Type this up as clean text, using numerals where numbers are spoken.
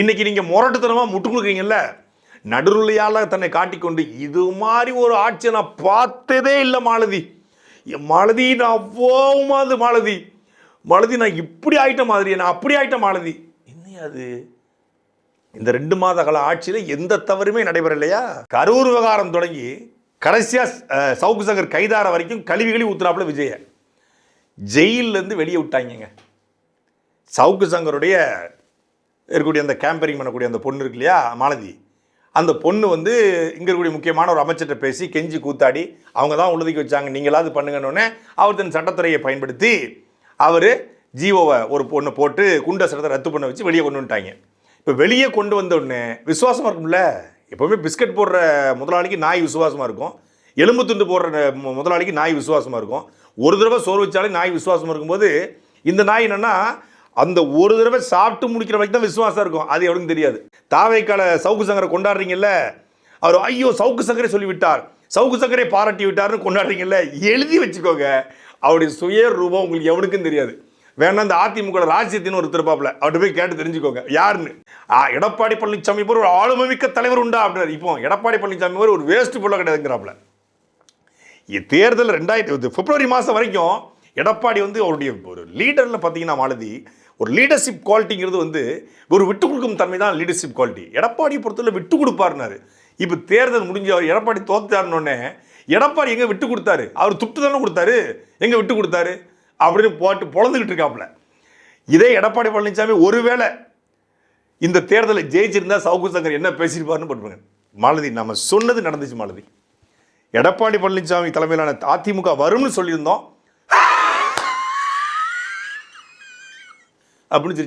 இன்னைக்கு நீங்க முரட்டுத்தனமா முட்டு கொடுக்குறீங்கல்ல, நடுநிலையால தன்னை காட்டிக்கொண்டு இது மாதிரி ஒரு ஆட்சியை நான் பார்த்ததே இல்லை மாலதி. மாலதி நான் அவ்வோமாது மாலதி, மாலதி நான் இப்படி ஆயிட்ட மாதிரி, நான் அப்படி ஆயிட்ட மாலதி. என்ன அது? இந்த 2 மாத கால ஆட்சியில் எந்த தவறுமே நடைபெறலையா? கரூர் விவகாரம் தொடங்கி கடைசியா சவுக்கு சங்கர் கைதார வரைக்கும் கழுவி ஊத்துறாப்புல விஜய ஜெயிலிருந்து வெளியே விட்டாங்க. சவுக்கு சங்கருடைய இருக்கக்கூடிய அந்த கேம்பரிங் பண்ணக்கூடிய அந்த பொண்ணு இருக்கு இல்லையா மாலதி, அந்த பொண்ணு வந்து இங்கே இருக்கக்கூடிய முக்கியமான ஒரு அமைச்சர்கிட்ட பேசி கெஞ்சி கூத்தாடி அவங்க தான் உள்ளதுக்கு வச்சாங்க, நீங்களாவது பண்ணுங்கன்னு அவர் தன் சட்டத்துறையை பயன்படுத்தி அவர் ஜிஓவை ஒரு பொண்ணை போட்டு குண்ட சட்டத்தை ரத்து பண்ண வச்சு வெளியே கொண்டு வந்துட்டாங்க. இப்போ வெளியே கொண்டு வந்த உடனே விசுவாசமாக இருக்கும்ல. எப்போவுமே பிஸ்கட் போடுற முதலாளிக்கு நாய் விசுவாசமாக இருக்கும், எலும்பு துண்டு போடுற முதலாளிக்கு நாய் விசுவாசமாக இருக்கும். ஒரு தடவை சோறு வச்சாலே நாய் விசுவாசமாக இருக்கும்போது இந்த நாய் என்னென்னா அந்த ஒரு தடவை சாப்பிட்டு முடிக்கிற வரைக்கும் தான் விசுவாசம் இருக்கும். அது எவனுக்கும் தெரியாது. தாவைக்கால சவுக்கு சங்கரை கொண்டாடுறீங்கல்ல, அவர் ஐயோ சவுக்கு சங்கரை சொல்லிவிட்டார், சவுக்கு சங்கரை பாராட்டி விட்டார்னு கொண்டாடுறீங்கல்ல, எழுதி வச்சுக்கோங்க. அவருடைய சுய ரூபம் உங்களுக்கு எவனுக்கும் தெரியாது. வேணா இந்த அதிமுக ராஜ்யத்தின் ஒரு திருப்பாப்புல அவர்கிட்ட போய் கேட்டு தெரிஞ்சுக்கோங்க யாருன்னு. எடப்பாடி பழனிசாமி போல ஒரு ஆளுமை மிக்க தலைவர் உண்டா அப்படின்னாரு. இப்போ எடப்பாடி பழனிசாமி போல ஒரு வேஸ்ட் பொருளை கிடையாதுங்கிறாப்புல. தேர்தல் 2000 பிப்ரவரி மாதம் வரைக்கும் எடப்பாடி வந்து அவருடைய ஒரு லீடரில் பார்த்தீங்கன்னா மாலதி, ஒரு லீடர்ஷிப் குவாலிட்டிங்கிறது வந்து ஒரு விட்டு கொடுக்கும் தன்மை தான் லீடர்ஷிப் குவாலிட்டி. எடப்பாடியை பொறுத்தவரை விட்டு கொடுப்பாருனாரு. இப்போ தேர்தல் முடிஞ்சு அவர் எடப்பாடி தோத்துட்டாருன்னொன்னே எடப்பாடி எங்கே விட்டு கொடுத்தாரு? அவர் துட்டு தானே கொடுத்தாரு, எங்கே விட்டு கொடுத்தாரு அப்படின்னு போட்டு பொழந்துக்கிட்டு இருக்காப்புல. இதே எடப்பாடி பழனிசாமி ஒருவேளை இந்த தேர்தலை ஜெயிச்சிருந்தா சவுக்கு சங்கர் என்ன பேசியிருப்பாருன்னு பண்ணுவாங்க. மாலதி, நம்ம சொன்னது நடந்துச்சு மாலதி. எடப்பாடி பழனிசாமி தலைமையிலான அதிமுக வரும்னு சொல்லியிருந்தோம் அப்படின்னு